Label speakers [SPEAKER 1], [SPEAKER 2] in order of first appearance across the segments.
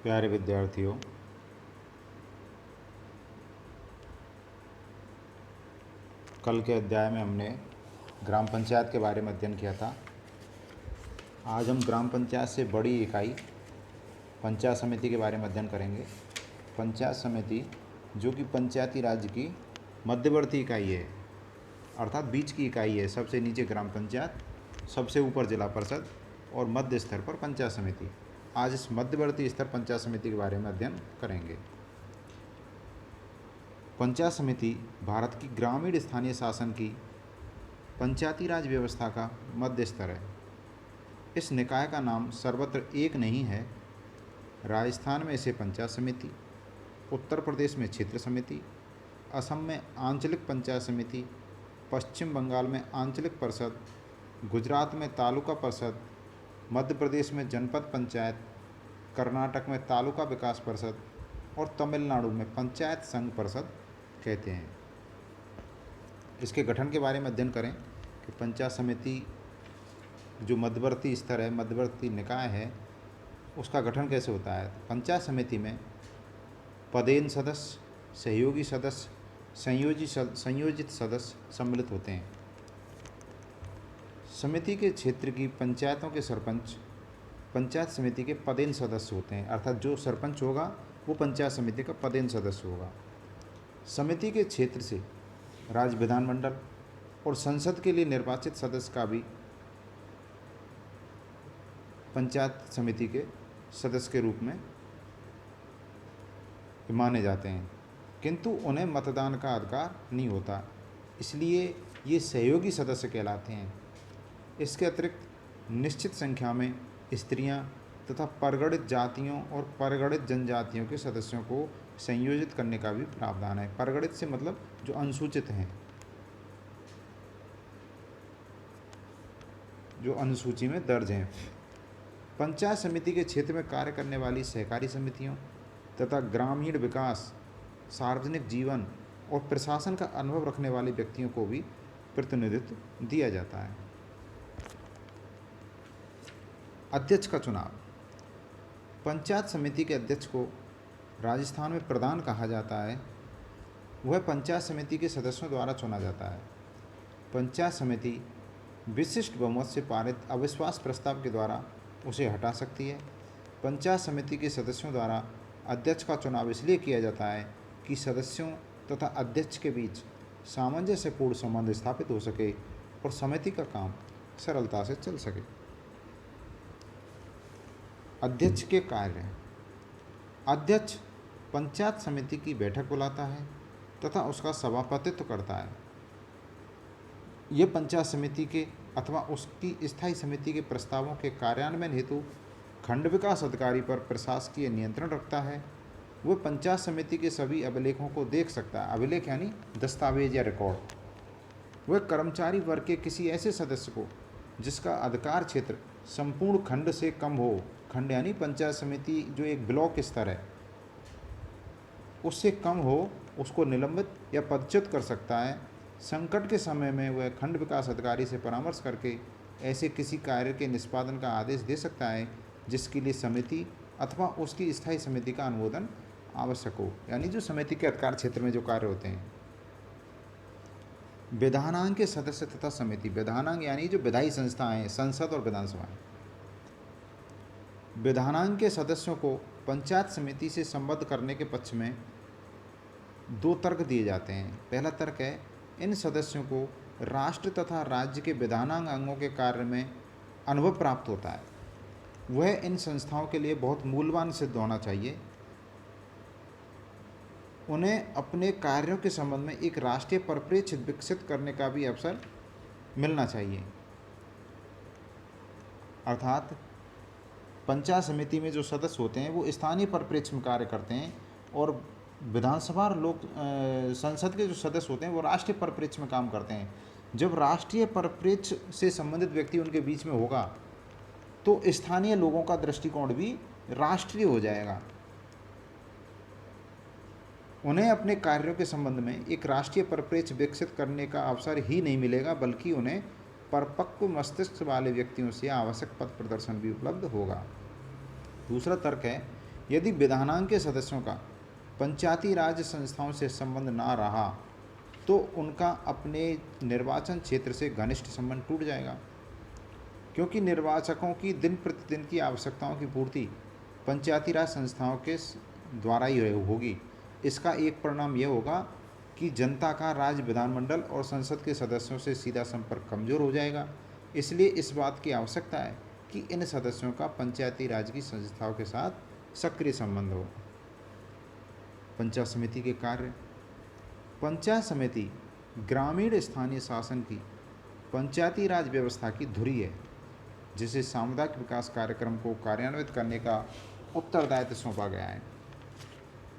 [SPEAKER 1] प्यारे विद्यार्थियों, कल के अध्याय में हमने ग्राम पंचायत के बारे में अध्ययन किया था। आज हम ग्राम पंचायत से बड़ी इकाई पंचायत समिति के बारे में अध्ययन करेंगे। पंचायत समिति जो कि पंचायती राज की मध्यवर्ती इकाई है, अर्थात बीच की इकाई है। सबसे नीचे ग्राम पंचायत, सबसे ऊपर जिला परिषद और मध्य स्तर पर पंचायत समिति। आज इस मध्यवर्ती स्तर पंचायत समिति के बारे में अध्ययन करेंगे। पंचायत समिति भारत की ग्रामीण स्थानीय शासन की पंचायती राज व्यवस्था का मध्य स्तर है। इस निकाय का नाम सर्वत्र एक नहीं है। राजस्थान में इसे पंचायत समिति, उत्तर प्रदेश में क्षेत्र समिति, असम में आंचलिक पंचायत समिति, पश्चिम बंगाल में आंचलिक परिषद, गुजरात में तालुका परिषद, मध्य प्रदेश में जनपद पंचायत, कर्नाटक में तालुका विकास परिषद और तमिलनाडु में पंचायत संघ परिषद कहते हैं। इसके गठन के बारे में अध्ययन करें कि पंचायत समिति जो मध्यवर्ती स्तर है, मध्यवर्ती निकाय है, उसका गठन कैसे होता है। पंचायत समिति में पदेन सदस्य, सहयोगी सदस्य, संयोजित सदस्य सम्मिलित होते हैं। समिति के क्षेत्र की पंचायतों के सरपंच पंचायत समिति के पदेन सदस्य होते हैं, अर्थात जो सरपंच होगा वो पंचायत समिति का पदेन सदस्य होगा। समिति के क्षेत्र से राज्य विधानमंडल और संसद के लिए निर्वाचित सदस्य का भी पंचायत समिति के सदस्य के रूप में माने जाते हैं, किंतु उन्हें मतदान का अधिकार नहीं होता, इसलिए ये सहयोगी सदस्य कहलाते हैं। इसके अतिरिक्त निश्चित संख्या में स्त्रियां तथा परगणित जातियों और परगणित जनजातियों के सदस्यों को संयोजित करने का भी प्रावधान है। परगणित से मतलब जो अनुसूचित हैं, जो अनुसूची में दर्ज हैं। पंचायत समिति के क्षेत्र में कार्य करने वाली सहकारी समितियों तथा ग्रामीण विकास, सार्वजनिक जीवन और प्रशासन का अनुभव रखने वाले व्यक्तियों को भी प्रतिनिधित्व दिया जाता है। अध्यक्ष का चुनाव। पंचायत समिति के अध्यक्ष को राजस्थान में प्रधान कहा जाता है। वह पंचायत समिति के सदस्यों द्वारा चुना जाता है। पंचायत समिति विशिष्ट बहुमत से पारित अविश्वास प्रस्ताव के द्वारा उसे हटा सकती है। पंचायत समिति के सदस्यों द्वारा अध्यक्ष का चुनाव इसलिए किया जाता है कि सदस्यों तथा अध्यक्ष के बीच सामंजस्यपूर्ण संबंध स्थापित हो सके और समिति का काम सरलता से चल सके। अध्यक्ष के कार्य। अध्यक्ष पंचायत समिति की बैठक बुलाता है तथा उसका सभापतित्व करता है। यह पंचायत समिति के अथवा उसकी स्थायी समिति के प्रस्तावों के कार्यान्वयन हेतु खंड विकास अधिकारी पर प्रशासकीय नियंत्रण रखता है। वह पंचायत समिति के सभी अभिलेखों को देख सकता है। अभिलेख यानी दस्तावेज या रिकॉर्ड। वह कर्मचारी वर्ग के किसी ऐसे सदस्य को जिसका अधिकार क्षेत्र संपूर्ण खंड से कम हो, खंड यानी पंचायत समिति जो एक ब्लॉक स्तर है उससे कम हो, उसको निलंबित या पदच्युत कर सकता है। संकट के समय में वह खंड विकास अधिकारी से परामर्श करके ऐसे किसी कार्य के निष्पादन का आदेश दे सकता है जिसके लिए समिति अथवा उसकी स्थायी समिति का अनुमोदन आवश्यक हो, यानी जो समिति के अधिकार क्षेत्र में जो कार्य होते हैं। विधानांग के सदस्य तथा समिति। विधानांग यानी जो विधायी संस्थाएं हैं, संसद और विधानसभाएं। विधानांग के सदस्यों को पंचायत समिति से संबद्ध करने के पक्ष में दो तर्क दिए जाते हैं। पहला तर्क है, इन सदस्यों को राष्ट्र तथा राज्य के विधानांग अंगों के कार्य में अनुभव प्राप्त होता है। वह इन संस्थाओं के लिए बहुत मूल्यवान सिद्ध होना चाहिए। उन्हें अपने कार्यों के संबंध में एक राष्ट्रीय परिप्रेक्ष्य विकसित करने का भी अवसर मिलना चाहिए। अर्थात पंचायत समिति में जो सदस्य होते हैं वो स्थानीय परिप्रेक्ष्य में कार्य करते हैं और विधानसभा और लोक संसद के जो सदस्य होते हैं वो राष्ट्रीय परिप्रेक्ष्य में काम करते हैं। जब राष्ट्रीय परिप्रेक्ष्य से संबंधित व्यक्ति उनके बीच में होगा तो स्थानीय लोगों का दृष्टिकोण भी राष्ट्रीय हो जाएगा। उन्हें अपने कार्यों के संबंध में एक राष्ट्रीय परिप्रेक्ष्य विकसित करने का अवसर ही नहीं मिलेगा, बल्कि उन्हें परिपक्व मस्तिष्क वाले व्यक्तियों से आवश्यक पथ प्रदर्शन भी उपलब्ध होगा। दूसरा तर्क है यदि विधानांग के सदस्यों का पंचायती राज संस्थाओं से संबंध ना रहा तो उनका अपने निर्वाचन क्षेत्र से घनिष्ठ संबंध टूट जाएगा, क्योंकि निर्वाचकों की दिन प्रतिदिन की आवश्यकताओं की पूर्ति पंचायती राज संस्थाओं के द्वारा ही होगी। इसका एक परिणाम यह होगा कि जनता का राज्य विधानमंडल और संसद के सदस्यों से सीधा संपर्क कमजोर हो जाएगा। इसलिए इस बात की आवश्यकता है कि इन सदस्यों का पंचायती राज की संस्थाओं के साथ सक्रिय संबंध हो। पंचायत समिति के कार्य। पंचायत समिति ग्रामीण स्थानीय शासन की पंचायती राज व्यवस्था की धुरी है, जिसे सामुदायिक विकास कार्यक्रम को कार्यान्वित करने का उत्तरदायित्व सौंपा गया है।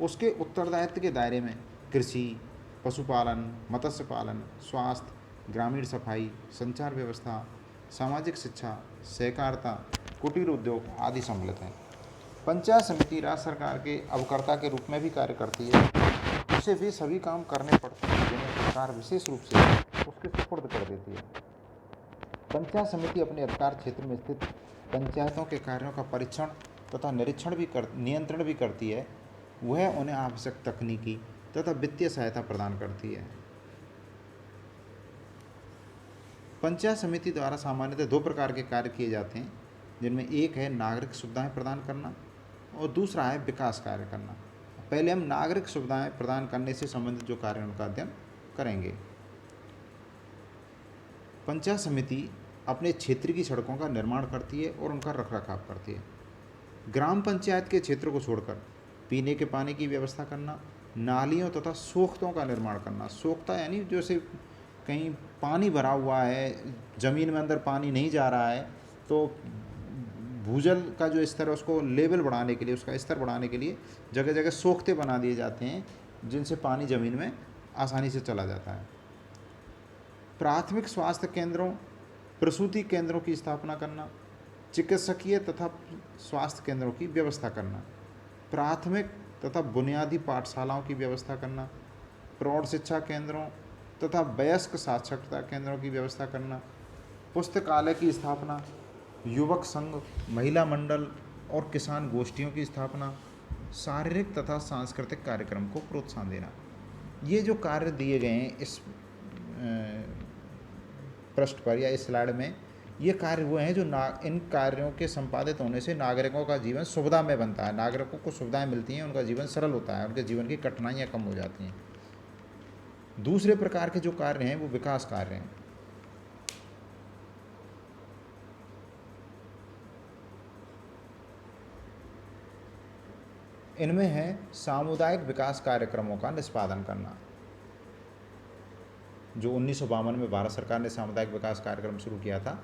[SPEAKER 1] उसके उत्तरदायित्व के दायरे में कृषि, पशुपालन, मत्स्य पालन, स्वास्थ्य, ग्रामीण सफाई, संचार व्यवस्था, सामाजिक शिक्षा, सहकारिता, कुटीर उद्योग आदि सम्मिलित हैं। पंचायत समिति राज्य सरकार के अवकर्ता के रूप में भी कार्य करती है। उसे वे सभी काम करने पड़ते हैं जिन्हें सरकार विशेष रूप से उसके सुपुर्द कर देती है। पंचायत समिति अपने अधिकार क्षेत्र में स्थित पंचायतों के कार्यों का परीक्षण तथा नियंत्रण भी करती है। वह उन्हें आवश्यक तकनीकी तथा वित्तीय सहायता प्रदान करती है। पंचायत समिति द्वारा सामान्यतः दो प्रकार के कार्य किए जाते हैं, जिनमें एक है नागरिक सुविधाएं प्रदान करना और दूसरा है विकास कार्य करना। पहले हम नागरिक सुविधाएं प्रदान करने से संबंधित जो कार्य उनका अध्ययन करेंगे। पंचायत समिति अपने क्षेत्र की सड़कों का निर्माण करती है और उनका रखरखाव करती है। ग्राम पंचायत के क्षेत्र को छोड़कर पीने के पानी की व्यवस्था करना, नालियों तथा सोख्तों का निर्माण करना। सोख्ता यानी जैसे कहीं पानी भरा हुआ है, ज़मीन में अंदर पानी नहीं जा रहा है, तो भूजल का जो स्तर है उसको लेवल बढ़ाने के लिए, उसका स्तर बढ़ाने के लिए जगह जगह सोख्ते बना दिए जाते हैं, जिनसे पानी ज़मीन में आसानी से चला जाता है। प्राथमिक स्वास्थ्य केंद्रों, प्रसूति केंद्रों की स्थापना करना, चिकित्सकीय तथा स्वास्थ्य केंद्रों की व्यवस्था करना, प्राथमिक तथा बुनियादी पाठशालाओं की व्यवस्था करना, प्रौढ़ शिक्षा केंद्रों तथा वयस्क साक्षरता केंद्रों की व्यवस्था करना, पुस्तकालय की स्थापना, युवक संघ, महिला मंडल और किसान गोष्ठियों की स्थापना, शारीरिक तथा सांस्कृतिक कार्यक्रम को प्रोत्साहन देना। ये जो कार्य दिए गए हैं इस पृष्ठ पर या इस स्लाइड में, ये कार्य वो हैं जो इन कार्यों के संपादित होने से नागरिकों का जीवन सुविधामय बनता है, नागरिकों को सुविधाएं मिलती हैं, उनका जीवन सरल होता है, उनके जीवन की कठिनाइयाँ कम हो जाती हैं। दूसरे प्रकार के जो कार्य हैं वो विकास कार्य हैं। इनमें है सामुदायिक विकास कार्यक्रमों का निष्पादन करना। जो 1952 में भारत सरकार ने सामुदायिक विकास कार्यक्रम शुरू किया था,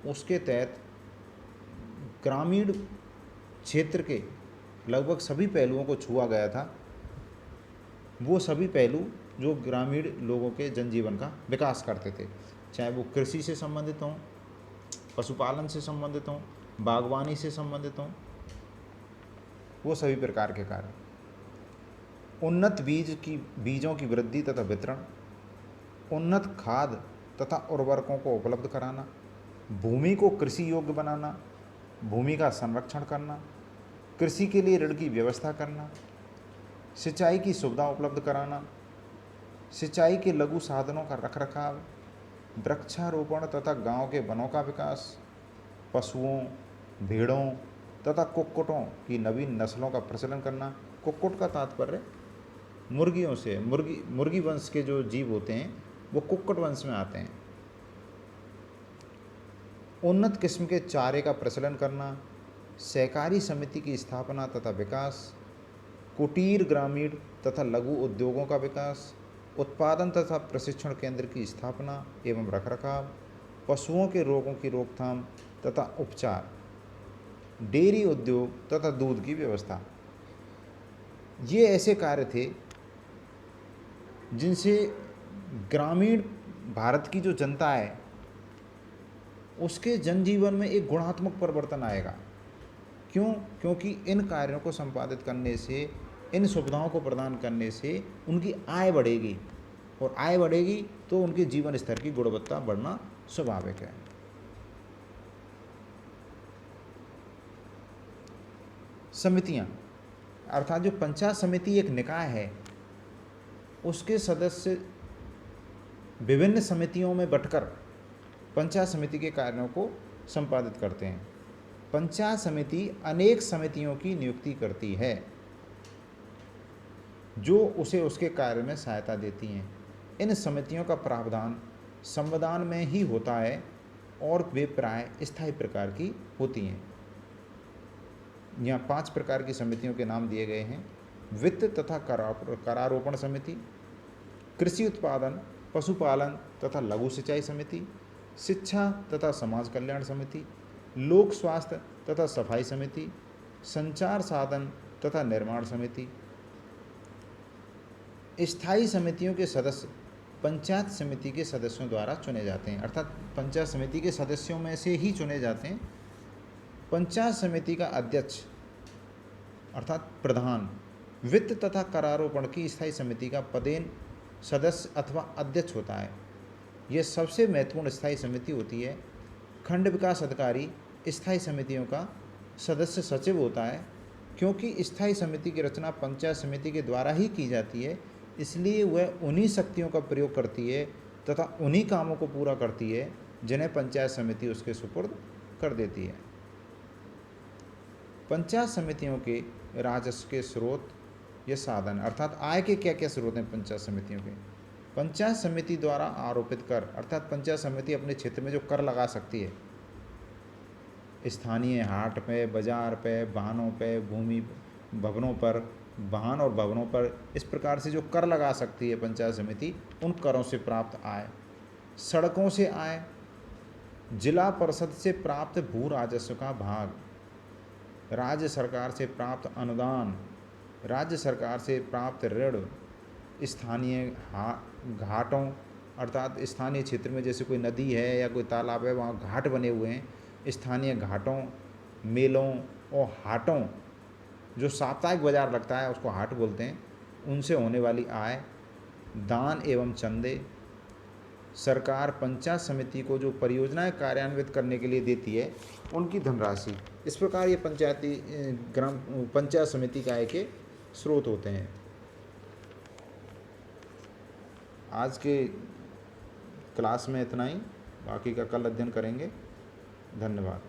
[SPEAKER 1] उसके तहत ग्रामीण क्षेत्र के लगभग सभी पहलुओं को छुआ गया था। वो सभी पहलू जो ग्रामीण लोगों के जनजीवन का विकास करते थे, चाहे वो कृषि से संबंधित हों, पशुपालन से संबंधित हों, बागवानी से संबंधित हों, वो सभी प्रकार के कार्य। उन्नत बीजों की वृद्धि तथा वितरण, उन्नत खाद तथा उर्वरकों को उपलब्ध कराना, भूमि को कृषि योग्य बनाना, भूमि का संरक्षण करना, कृषि के लिए ऋण की व्यवस्था करना, सिंचाई की सुविधा उपलब्ध कराना, सिंचाई के लघु साधनों का रखरखाव, वृक्षारोपण तथा गांव के वनों का विकास, पशुओं, भेड़ों तथा कुक्कुटों की नवीन नस्लों का प्रचलन करना। कुक्कुट का तात्पर्य मुर्गियों से, मुर्गी वंश के जो जीव होते हैं वो कुक्कुट वंश में आते हैं। उन्नत किस्म के चारे का प्रचलन करना, सहकारी समिति की स्थापना तथा विकास, कुटीर ग्रामीण तथा लघु उद्योगों का विकास, उत्पादन तथा प्रशिक्षण केंद्र की स्थापना एवं रखरखाव, पशुओं के रोगों की रोकथाम तथा उपचार, डेयरी उद्योग तथा दूध की व्यवस्था। ये ऐसे कार्य थे जिनसे ग्रामीण भारत की जो जनता है उसके जनजीवन में एक गुणात्मक परिवर्तन आएगा। क्यों? क्योंकि इन कार्यों को संपादित करने से, इन सुविधाओं को प्रदान करने से उनकी आय बढ़ेगी, और आय बढ़ेगी तो उनके जीवन स्तर की गुणवत्ता बढ़ना स्वाभाविक है। समितियाँ अर्थात जो पंचायत समिति एक निकाय है, उसके सदस्य विभिन्न समितियों में बंटकर पंचायत समिति के कार्यों को संपादित करते हैं। पंचायत समिति अनेक समितियों की नियुक्ति करती है जो उसे उसके कार्य में सहायता देती हैं। इन समितियों का प्रावधान संविधान में ही होता है और वे प्राय स्थायी प्रकार की होती हैं। यहाँ 5 प्रकार की समितियों के नाम दिए गए हैं। वित्त तथा करारोपण समिति, कृषि उत्पादन, पशुपालन तथा लघु सिंचाई समिति, शिक्षा तथा समाज कल्याण समिति, लोक स्वास्थ्य तथा सफाई समिति, संचार साधन तथा निर्माण समिति। स्थायी समितियों के सदस्य पंचायत समिति के सदस्यों द्वारा चुने जाते हैं, अर्थात पंचायत समिति के सदस्यों में से ही चुने जाते हैं। पंचायत समिति का अध्यक्ष अर्थात प्रधान वित्त तथा करारोपण की स्थायी समिति का पदेन सदस्य अथवा अध्यक्ष होता है। यह सबसे महत्वपूर्ण स्थायी समिति होती है। खंड विकास अधिकारी स्थायी समितियों का सदस्य सचिव होता है। क्योंकि स्थायी समिति की रचना पंचायत समिति के द्वारा ही की जाती है, इसलिए वह उन्हीं शक्तियों का प्रयोग करती है तथा उन्हीं कामों को पूरा करती है जिन्हें पंचायत समिति उसके सुपुर्द कर देती है। पंचायत समितियों के राजस्व के स्रोत या साधन, अर्थात आय के क्या क्या स्रोत हैं पंचायत समितियों के। पंचायत समिति द्वारा आरोपित कर, अर्थात पंचायत समिति अपने क्षेत्र में जो कर लगा सकती है, स्थानीय हाट पे, बाजार पे, वाहनों पे, भूमि भवनों पर, वाहन और भवनों पर, इस प्रकार से जो कर लगा सकती है पंचायत समिति, उन करों से प्राप्त आय, सड़कों से आय, जिला परिषद से प्राप्त भू राजस्व का भाग, राज्य सरकार से प्राप्त अनुदान, राज्य सरकार से प्राप्त ऋण, स्थानीय घाटों, अर्थात स्थानीय क्षेत्र में जैसे कोई नदी है या कोई तालाब है, वहाँ घाट बने हुए हैं, स्थानीय घाटों, मेलों और हाटों, जो साप्ताहिक बाजार लगता है उसको हाट बोलते हैं, उनसे होने वाली आय, दान एवं चंदे, सरकार पंचायत समिति को जो परियोजनाएं कार्यान्वित करने के लिए देती है उनकी धनराशि। इस प्रकार ये पंचायत समिति का आय के स्रोत होते हैं। आज के क्लास में इतना ही, बाकी का कल अध्ययन करेंगे। धन्यवाद।